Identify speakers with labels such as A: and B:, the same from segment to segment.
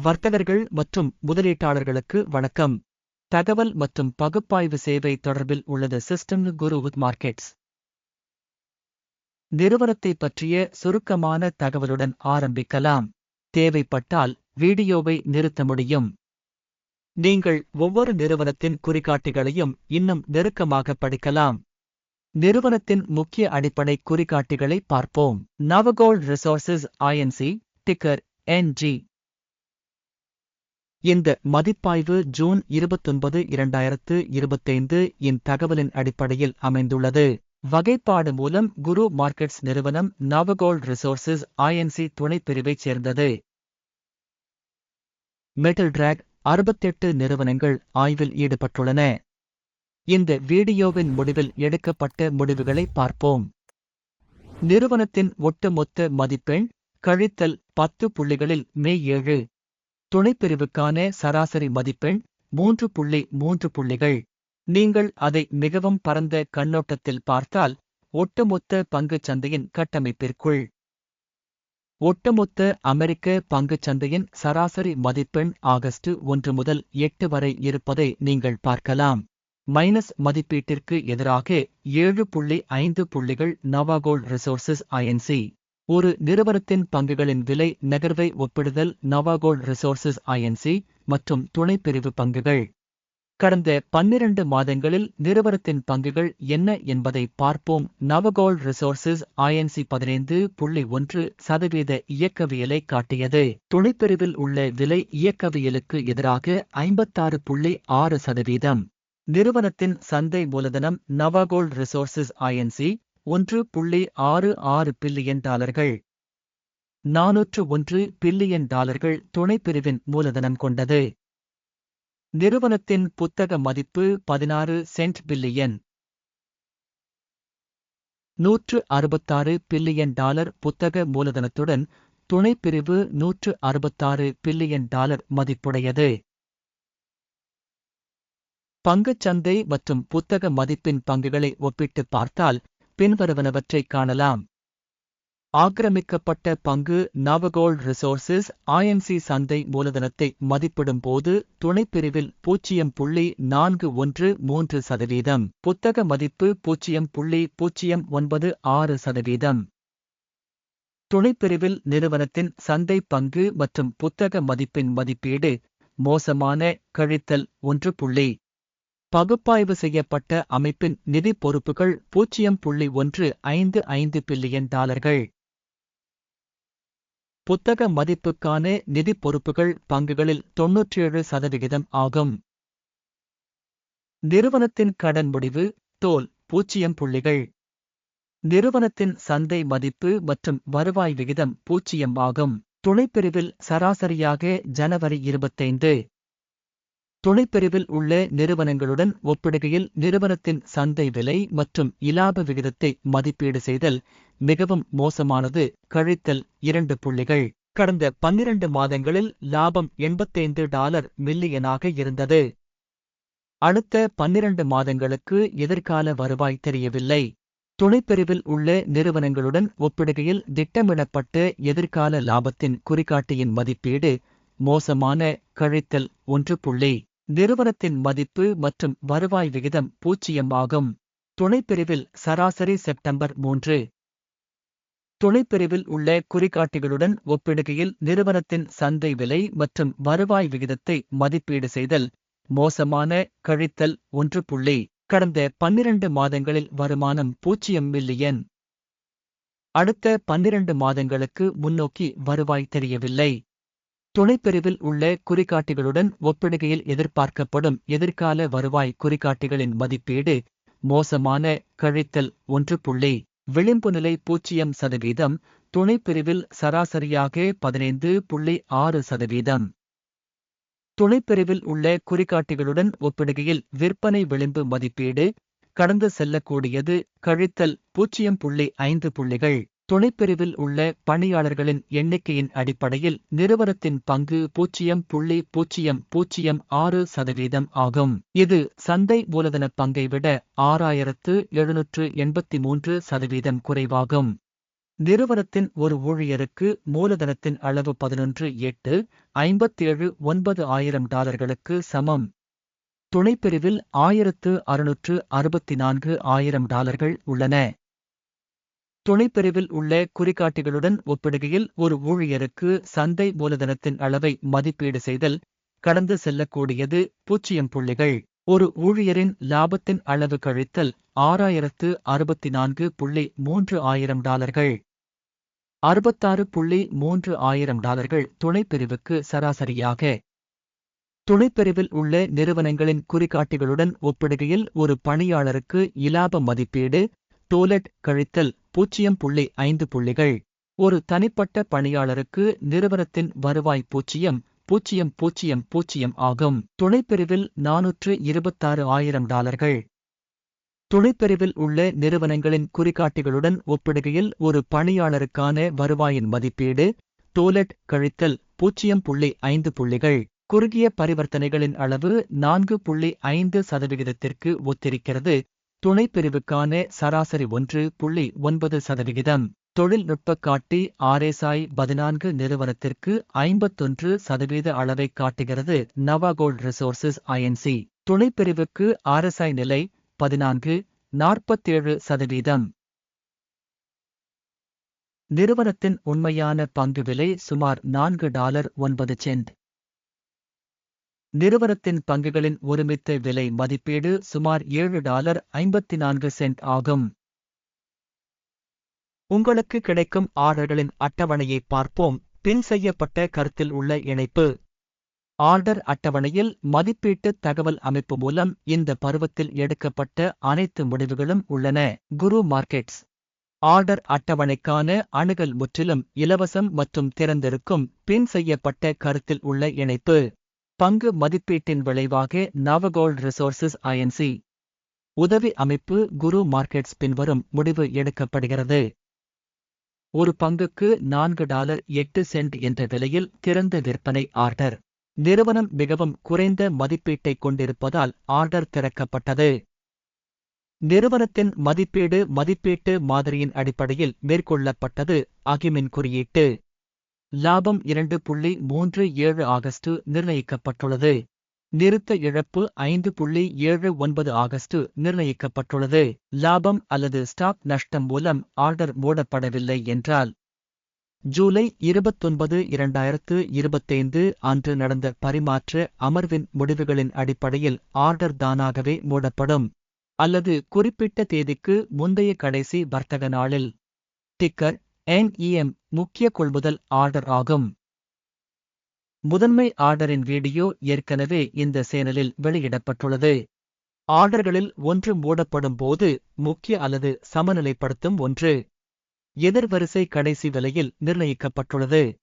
A: வர்த்தகர்கள் மற்றும் முதலீட்டாளர்களுக்கு வணக்கம். தகவல் மற்றும் பகுப்பாய்வு சேவை தொடர்பில் உள்ளது சிஸ்டம் குரு வித் மார்க்கெட்ஸ். நிறுவனத்தை பற்றிய சுருக்கமான தகவலுடன் ஆரம்பிக்கலாம். தேவைப்பட்டால் வீடியோவை நிறுத்த முடியும். நீங்கள் ஒவ்வொரு நிறுவனத்தின் குறிகாட்டிகளையும் இன்னும் நெருக்கமாக படிக்கலாம். நிறுவனத்தின் முக்கிய அடிப்படை குறிகாட்டிகளை பார்ப்போம். நவகோல்ட் ரிசோர்சஸ் ஐஎன்சி, டிக்கர் NG. இந்த மதிப்பாய்வு ஜூன் 29, 2025 இன் தகவலின் அடிப்படையில் அமைந்துள்ளது. வகைப்பாடு மூலம் குரு மார்க்கெட்ஸ் நிறுவனம் நவகோல்ட் ரிசோர்சஸ் ஐஎன்சி துணைப்பிரிவைச் சேர்ந்தது. மெட்டல் டிராக் 68 நிறுவனங்கள் ஆய்வில் ஈடுபட்டுள்ளன. இந்த வீடியோவின் முடிவில் எடுக்கப்பட்ட முடிவுகளை பார்ப்போம். நிறுவனத்தின் ஒட்டுமொத்த மதிப்பெண் கழித்தல் 10 புள்ளிகளில் மே 7. துணைப்பிரிவுக்கான சராசரி மதிப்பெண் 3.3 புள்ளிகள். நீங்கள் அதை மிகவும் பரந்த கண்ணோட்டத்தில் பார்த்தால் ஒட்டுமொத்த பங்குச் சந்தையின் கட்டமைப்பிற்குள் ஒட்டுமொத்த அமெரிக்க பங்குச் சந்தையின் சராசரி மதிப்பெண் ஆகஸ்ட் 1 முதல் 8 வரை இருப்பதை நீங்கள் பார்க்கலாம். மைனஸ் மதிப்பீட்டிற்கு எதிராக 7.5 புள்ளிகள். நவாகோல்ட் ரிசோர்சஸ் ஐஎன்சி. ஒரு நிறுவனத்தின் பங்குகளின் விலை நகர்வை ஒப்பிடுதல். நவாகோல்ட் ரிசோர்சஸ் ஐஎன்சி மற்றும் துணைப்பிரிவு பங்குகள். கடந்த 12 மாதங்களில் நிறுவனத்தின் பங்குகள் என்ன என்பதை பார்ப்போம். நவகோல்ட் ரிசோர்சஸ் ஐஎன்சி 15.1% இயக்கவியலை காட்டியது. துணைப்பிரிவில் உள்ள விலை இயக்கவியலுக்கு எதிராக 56.6%. நிறுவனத்தின் சந்தை மூலதனம் நவாகோல்ட் ரிசோர்சஸ் ஐஎன்சி $1.66 பில்லியன். $401 பில்லியன் துணைப்பிரிவின் மூலதனம் கொண்டது. நிறுவனத்தின் புத்தக மதிப்பு 16 சென்ட் பில்லியன். $166 பில்லியன் புத்தக மூலதனத்துடன் துணைப்பிரிவு $166 பில்லியன் மதிப்புடையது. பங்குச்சந்தை மற்றும் புத்தக மதிப்பின் பங்குகளை ஒப்பிட்டு பார்த்தால் பின்வருவனவற்றை காணலாம். ஆக்கிரமிக்கப்பட்ட பங்கு. நவகோல்ட் ரிசோர்சஸ் ஐஎன்சி சந்தை மூலதனத்தை மதிப்பிடும் போது துணைப்பிரிவில் 0.413%. புத்தக மதிப்பு 0.096%. துணைப்பிரிவில் நிறுவனத்தின் சந்தை பங்கு மற்றும் புத்தக மதிப்பின் மதிப்பீடு மோசமான கழித்தல் 1. பகுப்பாய்வு செய்யப்பட்ட அமைப்பின் நிதி பொறுப்புகள் $0.155 பில்லியன். புத்தக மதிப்புக்கான நிதி பொறுப்புகள் பங்குகளில் 97% ஆகும். நிறுவனத்தின் கடன் முடிவு தோல் 0 புள்ளிகள். நிறுவனத்தின் சந்தை மதிப்பு மற்றும் வருவாய் விகிதம் 0 ஆகும். துணைப்பிரிவில் சராசரியாக ஜனவரி 25. துணைப்பிரிவில் உள்ள நிறுவனங்களுடன் ஒப்பிடுகையில் நிறுவனத்தின் சந்தை விலை மற்றும் இலாப விகிதத்தை மதிப்பீடு செய்தல் மிகவும் மோசமானது. கழித்தல் 2 புள்ளிகள். கடந்த 12 மாதங்களில் லாபம் $85 மில்லியனாக இருந்தது. அடுத்த 12 மாதங்களுக்கு எதிர்கால வருவாய் தெரியவில்லை. துணைப்பிரிவில் உள்ள நிறுவனங்களுடன் ஒப்பிடுகையில் திட்டமிடப்பட்ட எதிர்கால லாபத்தின் குறிகாட்டியின் மதிப்பீடு மோசமான கழித்தல் 1. நிறுவனத்தின் மதிப்பு மற்றும் வருவாய் விகிதம் 0 ஆகும். துணைப்பிரிவில் சராசரி செப்டம்பர் 3. துணைப்பிரிவில் உள்ள குறிகாட்டிகளுடன் ஒப்பிடுகையில் நிறுவனத்தின் சந்தை விலை மற்றும் வருவாய் விகிதத்தை மதிப்பீடு செய்தல் மோசமான கழித்தல் 1. கடந்த 12 மாதங்களில் வருமானம் 0 மில்லியன். அடுத்த 12 மாதங்களுக்கு முன்னோக்கி வருவாய் தெரியவில்லை. துணைப்பிரிவில் உள்ள குறிகாட்டிகளுடன் ஒப்பிடுகையில் எதிர்பார்க்கப்படும் எதிர்கால வருவாய் குறிகாட்டிகளின் மதிப்பீடு மோசமான கழித்தல் 1. விளிம்புநிலை 0%. துணைப்பிரிவில் சராசரியாக 15.6%. துணைப்பிரிவில் உள்ள குறிகாட்டிகளுடன் ஒப்பிடுகையில் விற்பனை விளிம்பு மதிப்பீடு கடந்து செல்லக்கூடியது. கழித்தல் 0.5 புள்ளிகள். துணைப்பிரிவில் உள்ள பணியாளர்களின் எண்ணிக்கையின் அடிப்படையில் நிறுவனத்தின் பங்கு 0.006% ஆகும். இது சந்தை மூலதன பங்கை விட 6783% குறைவாகும். நிறுவனத்தின் ஒரு ஊழியருக்கு மூலதனத்தின் அளவு 11,857,900 சமம். துணைப்பிரிவில் 1,664,000 உள்ளன. துணைப்பிரிவில் உள்ள குறிகாட்டிகளுடன் ஒப்பிடுகையில் ஒரு ஊழியருக்கு சந்தை மூலதனத்தின் அளவை மதிப்பீடு செய்தல் கடந்து செல்லக்கூடியது 0 புள்ளிகள். ஒரு ஊழியரின் லாபத்தின் அளவு கழித்தல் 6,064,300 $66,300 துணைப்பிரிவுக்கு சராசரியாக. துணைப்பிரிவில் உள்ள நிறுவனங்களின் குறிகாட்டிகளுடன் ஒப்பிடுகையில் ஒரு பணியாளருக்கு இலாப மதிப்பீடு டோலட் கழித்தல் 0.5 புள்ளிகள். ஒரு தனிப்பட்ட பணியாளருக்கு நிறுவனத்தின் வருவாய் 0.000 ஆகும். துணைப்பிரிவில் $426,000. துணைப்பிரிவில் உள்ள நிறுவனங்களின் குறிகாட்டிகளுடன் ஒப்பிடுகையில் ஒரு பணியாளருக்கான வருவாயின் மதிப்பீடு டோலட் கழித்தல் 0.5 புள்ளிகள். குறுகிய பரிவர்த்தனைகளின் அளவு 4.5% ஒத்திருக்கிறது. துணைப்பிரிவுக்கான சராசரி 1.9%. தொழில்நுட்ப காட்டி RSI 14 நிறுவனத்திற்கு 51% அளவைக் காட்டுகிறது. நவாகோல்ட் ரிசோர்சஸ் INC துணைப்பிரிவுக்கு RSI நிலை 47%. நிறுவனத்தின் உண்மையான பங்கு விலை சுமார் $4.09. நிறுவனத்தின் பங்குகளின் ஒருமித்த விலை மதிப்பீடு சுமார் $7.54 ஆகும். உங்களுக்கு கிடைக்கும் ஆர்டர்களின் அட்டவணையை பார்ப்போம். பின் செய்யப்பட்ட கருத்தில் உள்ள இணைப்பு. ஆர்டர் அட்டவணையில் மதிப்பீட்டு தகவல் அமைப்பு மூலம் இந்த பருவத்தில் எடுக்கப்பட்ட அனைத்து முடிவுகளும் உள்ளன. குரு மார்க்கெட்ஸ் ஆர்டர் அட்டவணைக்கான அணுகல் முற்றிலும் இலவசம் மற்றும் திறந்திருக்கும். பின் செய்யப்பட்ட கருத்தில் உள்ள இணைப்பு. பங்கு மதிப்பீட்டின் விளைவாக நவகோல்ட் ரிசோர்சஸ் INC உதவி அமைப்பு குரு மார்க்கெட்ஸ் பின்வரும் முடிவு எடுக்கப்படுகிறது. ஒரு பங்குக்கு $4.08 என்ற விலையில் திறந்த விற்பனை ஆர்டர். நிறுவனம் மிகவும் குறைந்த மதிப்பீட்டைக் கொண்டிருப்பதால் ஆர்டர் திறக்கப்பட்டது. நிறுவனத்தின் மதிப்பீடு மதிப்பீட்டு மாதிரியின் அடிப்படையில் மேற்கொள்ளப்பட்டது. அகிமின் குறியீட்டு. லாபம் 2.37 ஆகஸ்ட் நிர்ணயிக்கப்பட்டுள்ளது. நிறுத்த இழப்பு 5.79 ஆகஸ்ட் நிர்ணயிக்கப்பட்டுள்ளது. லாபம் அல்லது ஸ்டாக் நஷ்டம் மூலம் ஆர்டர் மூடப்படவில்லை என்றால் ஜூலை 29, 2025 அன்று நடந்த பரிமாற்ற அமர்வின் முடிவுகளின் அடிப்படையில் ஆர்டர் தானாகவே மூடப்படும் அல்லது குறிப்பிட்ட தேதிக்கு முந்தைய கடைசி வர்த்தக நாளில். டிக்கர் NEM முக்கிய கொள்முதல் ஆர்டர் ஆகும். முதன்மை ஆர்டரின் வீடியோ ஏற்கனவே இந்த சேனலில் வெளியிடப்பட்டுள்ளது. ஆர்டர்களில் ஒன்று மூடப்படும் போது முக்கிய அல்லது சமநிலைப்படுத்தும் ஒன்று எதிர்வரிசை கடைசி விலையில் நிர்ணயிக்கப்பட்டுள்ளது.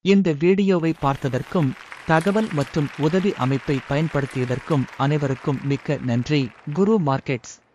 A: இந்த வீடியோவை பார்த்ததற்கும் தகவல் மற்றும் உதவி அமைப்பை பயன்படுத்தியதற்கும் அனைவருக்கும் மிக்க நன்றி. குரு மார்க்கெட்ஸ்